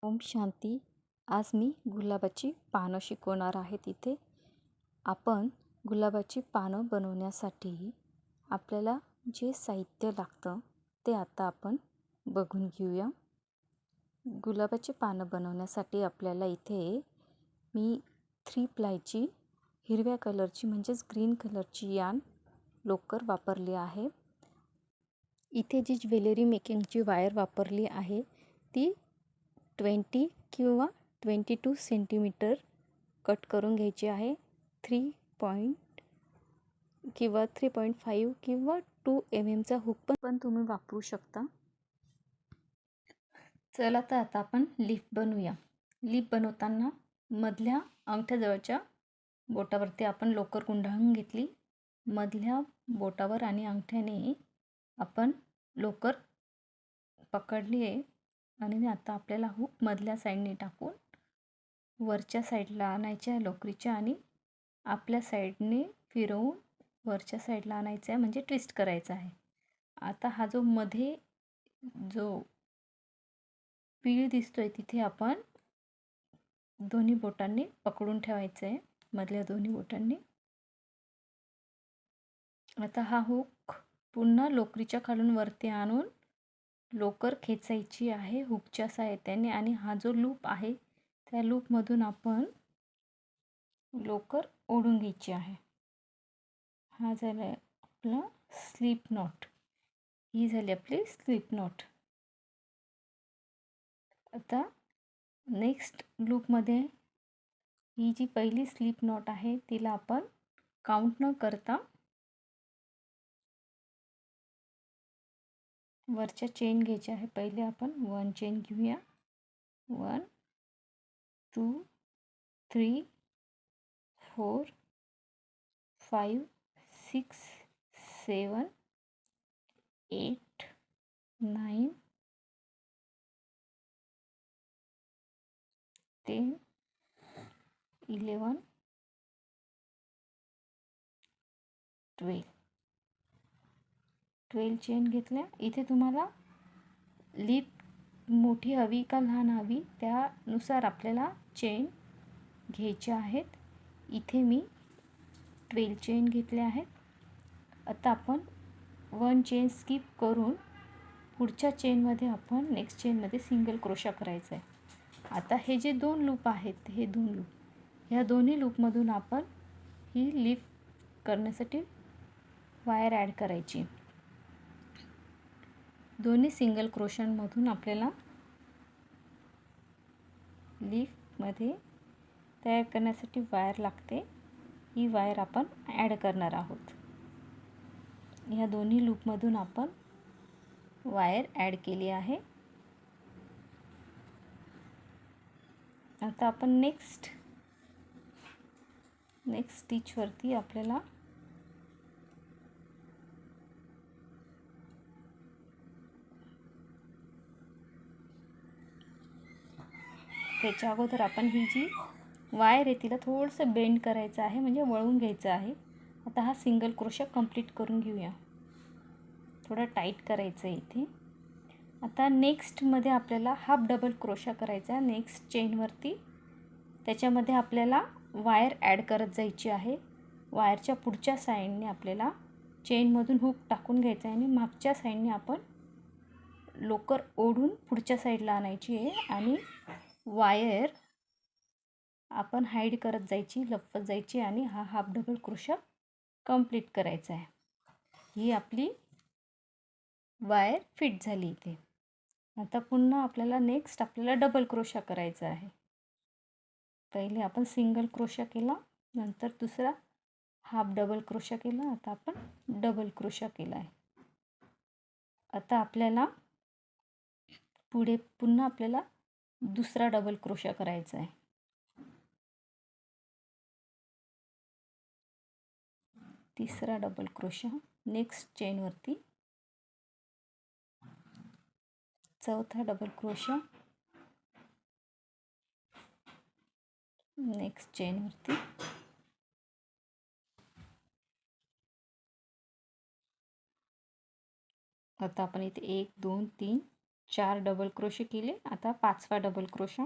ओम शांती. आज मी गुलाबाची पानं शिकवणार आहे. तिथे आपण गुलाबाची पानं बनवण्यासाठी आपल्याला जे साहित्य लागतं ते आता आपण बघून घेऊया. गुलाबाची पानं बनवण्यासाठी आपल्याला इथे मी 3 प्लायची हिरव्या कलरची म्हणजेच ग्रीन कलरची यान लोकर वापरली आहे. इथे जी ज्वेलरी मेकिंगची वायर वापरली आहे ती 20 किंवा 22 सेंटीमीटर कट करून घ्यायची आहे. 3 पॉइंट किंवा 3.5 किंवा 2 चा हुक पण तुम्ही वापरू शकता. चला तर आता आपण लीफ बनवूया. लीफ बनवताना मधल्या अंगठ्याजवळच्या बोटावरती आपण लोकर गुंडाळून घेतली. मधल्या बोटावर आणि अंगठ्याने आपण लोकर पकडली आहे आणि आता आपल्याला हुक मधल्या साईडने टाकून वरच्या साईडला आणायच्या आहे लोकरीच्या आणि आपल्या साईडने फिरवून वरच्या साईडला आणायचं आहे, म्हणजे ट्विस्ट करायचा आहे. आता हा जो मध्ये जो पीळ दिसतोय तिथे आपण दोन्ही बोटांनी पकडून ठेवायचं आहे, मधल्या दोन्ही बोटांनी. आता हा हुक पुन्हा लोकरीच्या खालून वरती आणून लोकर खेचायची आहे हुकच्या साहाय्याने आणि हा जो लूप आहे त्या लूपमधून आपण लोकर ओढून घ्यायची आहे. हा झाला आपला स्लिप नॉट. ही झाली आपली स्लिप नॉट. आता नेक्स्ट लूपमध्ये ही जी पहिली स्लिप नॉट आहे तिला आपण काउंट न करता वरच्या चेन घ्यायच्या आहे. पहिले आपण 1 चेन घेऊया. 1 2 3 4 5 6 7 8 9 10 11 12 चेन घेतल्या. इथे तुम्हाला लीप मोठी हवी का लहान हवी त्यानुसार आपल्याला चेन घ्यायच्या आहेत. इथे मी 12 चेन घेतल्या आहेत. आता आपण 1 चेन स्किप करून पुढच्या चेनमध्ये आपण नेक्स्ट चेनमध्ये सिंगल क्रोशा करायचा आहे. आता हे जे 2 लूप आहेत, हे 2 लूप, ह्या दोन्ही लूपमधून आपण ही लीफ करण्यासाठी वायर ॲड करायची. दोन्ही सिंगल क्रोशांमधून आपल्याला लीफमध्ये तयार करण्यासाठी वायर लागते. ही वायर आपण ॲड करणार आहोत. ह्या दोन्ही लूपमधून आपण वायर ॲड केली आहे. आता आपण नेक्स्ट स्टिचवरती आपल्याला त्याच्या अगोदर आपण ही जी वायर आहे तिला थोडंसं बेंड करायचं आहे, म्हणजे वळून घ्यायचं आहे. आता हा सिंगल क्रोशा कंप्लीट करून घेऊया. थोडा टाईट करायचं आहे इथे. आता नेक्स्टमध्ये आपल्याला हाफ डबल क्रोशा करायचा आहे नेक्स्ट चेनवरती. त्याच्यामध्ये आपल्याला वायर ॲड करत जायची आहे. वायरच्या पुढच्या साईडने आपल्याला चेनमधून हुक टाकून घ्यायचा आहे आणि मागच्या साईडने आपण लोकर ओढून पुढच्या साईडला आणायची आहे आणि वायर आपण हाईड करत जायची, लपवत जायची आणि हा हाफ डबल क्रोशा कंप्लीट करायचा आहे. ही आपली वायर फिट झाली इथे. आता पुन्हा आपल्याला नेक्स्ट डबल क्रोशा करायचा आहे. पहिले आपण सिंगल क्रोशा केला, नंतर दुसरा हाफ डबल क्रोशा केला, आता आपण डबल क्रोशा केला आहे. आता आपल्याला पुढे पुन्हा आपल्याला दुसरा डबल क्रोशा करायचा आहे. तिसरा डबल क्रोशा नेक्स्ट चेनवरती. चौथा डबल क्रोशा नेक्स्ट चेनवरती. आता आपण इथे 1 2 3 4 डबल क्रोशे केले. आता 5वा डबल क्रोशा,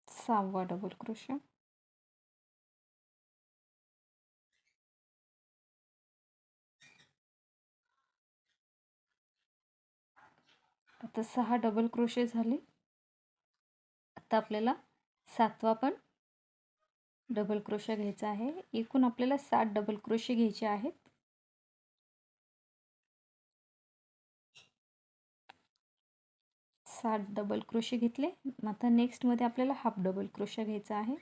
6वा डबल क्रोशा, आता 6 डबल क्रोशे झाले. आता आपल्याला 7वा पण डबल क्रोशा घ्यायचा आहे. एकूण आपल्याला 7 डबल क्रोशे घ्यायचे आहेत. 7 डबल क्रोशे घेतले. आता नेक्स्टमध्ये आपल्याला हाफ डबल क्रोशा घ्यायचा आहे.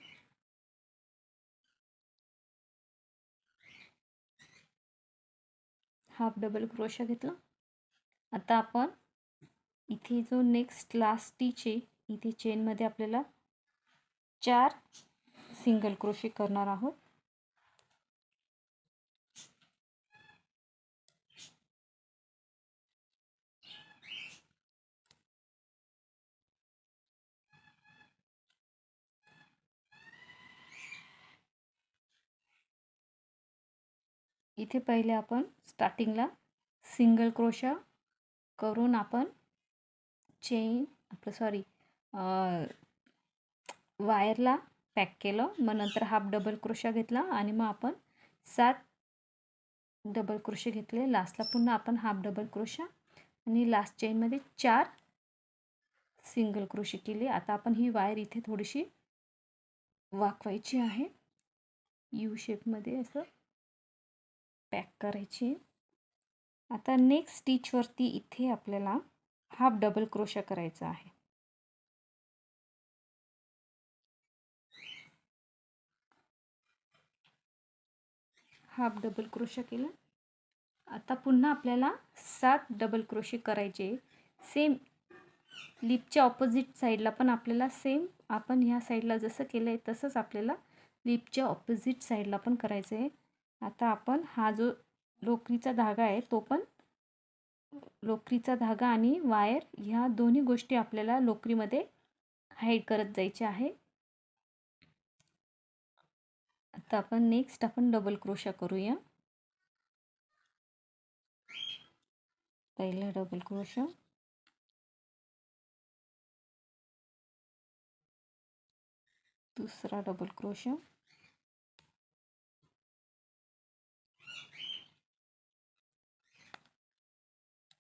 हाफ डबल क्रोशा घेतला. आता आपण इथे जो नेक्स्ट लास्ट स्टिच आहे, इथे चेनमध्ये आपल्याला 4 सिंगल क्रोशे करणार आहोत. इथे पहिले आपण स्टार्टिंगला सिंगल क्रोशा करून आपण चेन वायरला पॅक केलं. मग नंतर हाफ डबल क्रोशा घेतला आणि मग आपण 7 डबल क्रोशे घेतले. लास्टला पुन्हा आपण हाफ डबल क्रोशा आणि लास्ट चेनमध्ये 4 सिंगल क्रोशे केले. आता आपण ही वायर इथे थोडीशी वाकवायची आहे. यू शेपमध्ये असं पॅक करायची. आता नेक्स्ट स्टिचवरती इथे आपल्याला हाफ डबल क्रोशा करायचा आहे. हाफ डबल क्रोशा केला. आता पुन्हा आपल्याला 7 डबल क्रोशे करायचे. सेम लिपच्या ऑपोजिट साईडला पण आपल्याला सेम आपण ह्या साईडला जसं केलं आहे तसंच आपल्याला लिपच्या ऑपोजिट साईडला पण करायचं आहे. आता आपण हा जो लोकरीचा धागा आहे तो पण लोकरीचा धागा आणि वायर ह्या दोन्ही गोष्टी आपल्याला लोकरीमध्ये हाईड करत जायचे आहे. आता आपण नेक्स्ट डबल क्रोशा करूया. पहिला डबल क्रोशा, दुसरा डबल क्रोशा,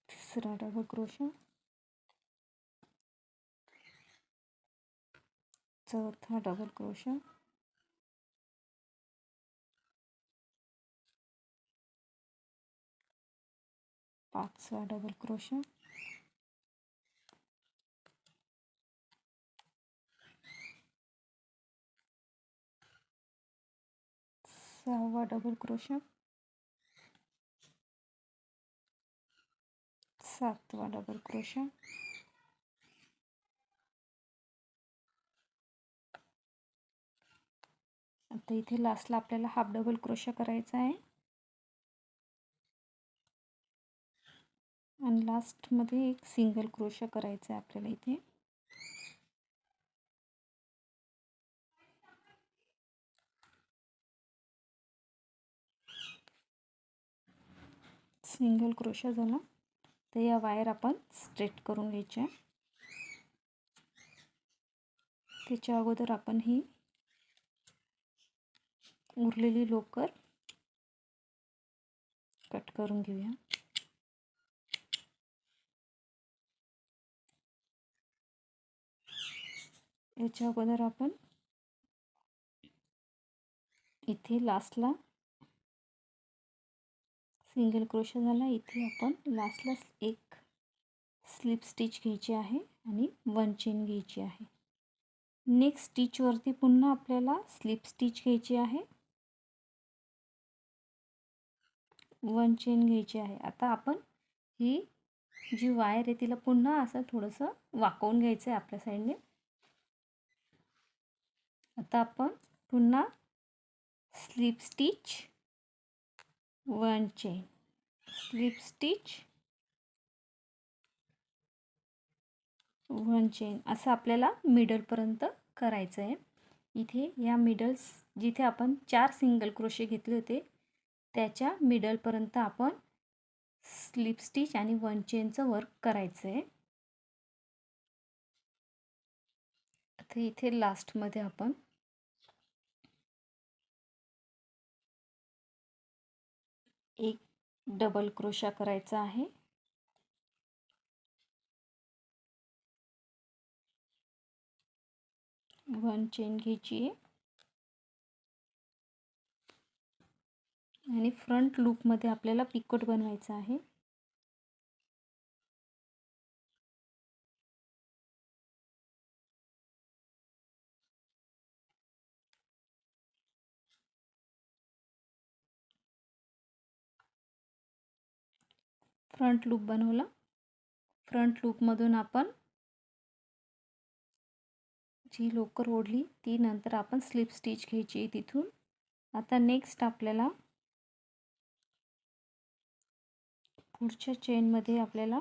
तिसरा डबल क्रोशा, चौथा डबल क्रोशा, पाचवा डबल क्रोशा, सहावा डबल क्रोशा, सातवा डबल क्रोशा, आता इथे लास्टला आपल्याला हाफ डबल क्रोशा करायचा आहे आणि लास्टमध्ये एक सिंगल क्रोशा करायचा आहे आपल्याला. इथे सिंगल क्रोशा झाला. तर या वायर आपण स्ट्रेट करून घ्यायच्या. त्याच्या अगोदर आपण ही उरलेली लोकर कट करून घेऊया. याच्या अगोदर आपण इथे लास्टला सिंगल क्रोशा झाला. इथे आपण लास्टला एक स्लिप स्टिच घ्यायची आहे आणि 1 चेन घ्यायची आहे. नेक्स्ट स्टिचवरती पुन्हा आपल्याला स्लिप स्टिच घ्यायची आहे, 1 चेन घ्यायची आहे. आता आपण ही जी वायर आहे तिला पुन्हा असं थोडंसं वाकवून घ्यायचं आहे आपल्या साईडने. आता आपण पुन्हा slip stitch, 1 chain, slip stitch, 1 chain असं आपल्याला मिडलपर्यंत करायचं आहे. इथे या मिडल्स जिथे आपण 4 सिंगल क्रोशे घेतले होते त्याच्या मिडलपर्यंत आपण स्लिप स्टिच आणि 1 चेनचं वर्क करायचं आहे. आता इथे लास्टमध्ये आपण एक डबल क्रोशा करायचा आहे. 1 चेन घ्यायची आहे आणि फ्रंट लूपमध्ये आपल्याला पिकोट बनवायचा आहे. फ्रंट लूप बनवला. फ्रंट लूपमधून आपण जी लोकर ओढली ती नंतर आपण स्लिप स्टिच घ्यायची आहे तिथून. आता नेक्स्ट आपल्याला पुढच्या चेनमध्ये आपल्याला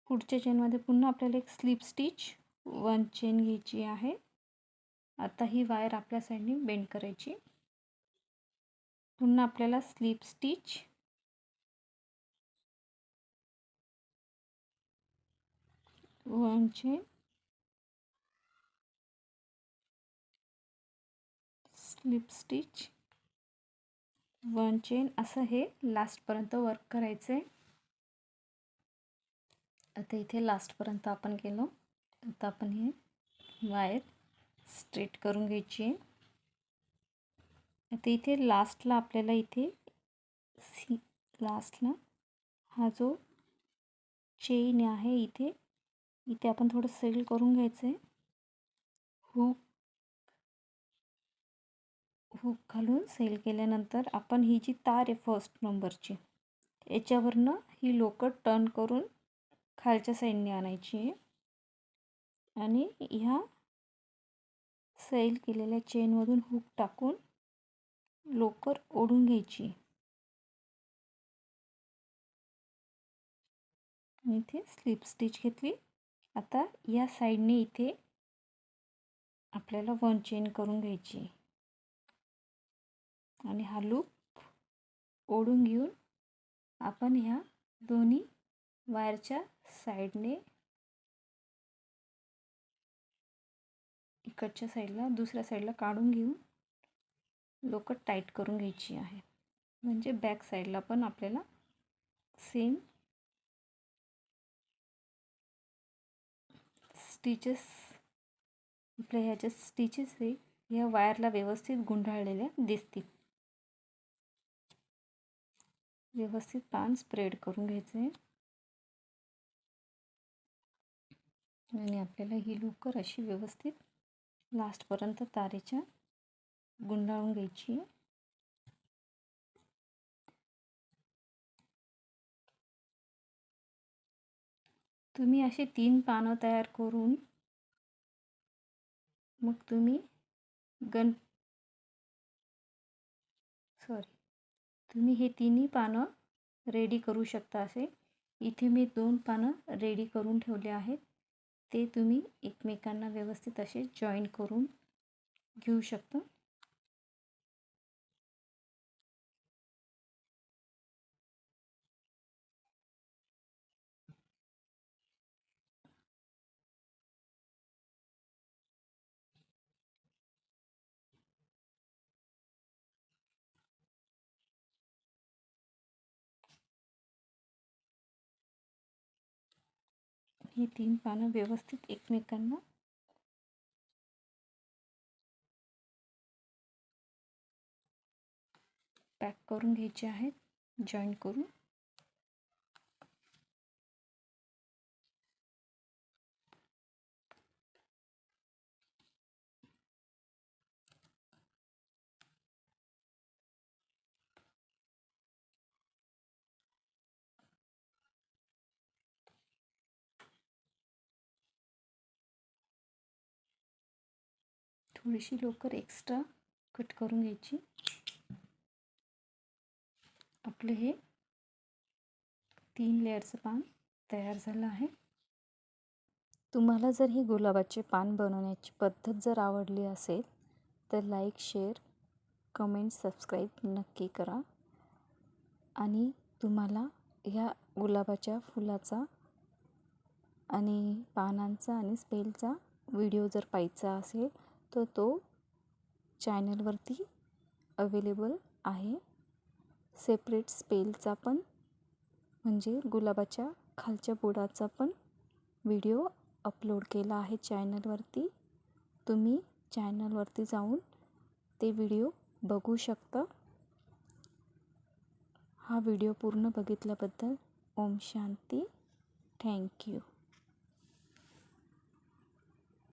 पुढच्या चेनमध्ये पुन्हा आपल्याला एक स्लिप स्टिच 1 चेन घ्यायची आहे. आता ही वायर आपल्या साईडने बेंड करायची. पुन्हा आपल्याला slip stitch 1 chain, slip stitch 1 chain असं हे लास्टपर्यंत वर्क करायचं आहे. आता इथे लास्टपर्यंत आपण गेलो. आता आपण हे वायर स्ट्रेट करून घ्यायची आहे. आता इथे लास्टला आपल्याला इथे लास्टला हा जो चेन आहे इथे आपण थोडं सेल करून घ्यायचं आहे. हुक घालून सेल केल्यानंतर आपण ही जी तार आहे फर्स्ट नंबरची याच्यावरनं ही लोकर टर्न करून खालच्या साईडने आणायची आहे आणि ह्या सेल केलेल्या चेनमधून हुक टाकून लोकर ओढून घ्यायची. इथे स्लिप स्टिच घेतली. आता या साईडने इथे आपल्याला 1 चेन करून घ्यायची आणि हा लूप ओढून घेऊन आपण ह्या दोन्ही वायरच्या साईडने इकडच्या साईडला दुसऱ्या साईडला काढून घेऊन लोकर टाईट करून घ्यायची आहे. म्हणजे बॅक साईडला पण आपल्याला सेम स्टिचेस आपल्या ह्याच्या स्टिचेस हे या वायरला व्यवस्थित गुंडाळलेल्या दिसतील. व्यवस्थित पान स्प्रेड करून घ्यायचं आहे आणि आपल्याला ही लोकर अशी व्यवस्थित लास्टपर्यंत तारेच्या गुंडाळून घ्यायची आहे. तुम्ही असे 3 पानं तयार करून मग तुम्ही तुम्ही हे तिन्ही पानं रेडी करू शकता. असे इथे मी 2 पानं रेडी करून ठेवले आहेत. ते तुम्ही एकमेकांना व्यवस्थित असे जॉईन करून घेऊ शकता. ही 3 पानं व्यवस्थित एकमेकांना पॅक करून घ्यायचे आहेत, जॉईन करून. थोडीशी लोकर एक्स्ट्रा कट करून घ्यायची. आपले हे 3 लेअरचं पान तयार झाला आहे. तुम्हाला जर ही गुलाबाचे पान बनवण्याची पद्धत जर आवडली असेल तर लाईक, शेअर, कमेंट, सबस्क्राईब नक्की करा. आणि तुम्हाला ह्या गुलाबाच्या फुलाचा आणि पानांचा आणि स्पेलचा व्हिडिओ जर पाहायचा असेल तर तो चॅनलवरती अवेलेबल आहे. सेपरेट स्पेलचा पण म्हणजे गुलाबाच्या खालच्या बुडाचा पण व्हिडिओ अपलोड केला आहे चॅनलवरती. तुम्ही चॅनलवरती जाऊन ते व्हिडिओ बघू शकता. हा व्हिडिओ पूर्ण बघितल्याबद्दल ओम शांती. थँक्यू.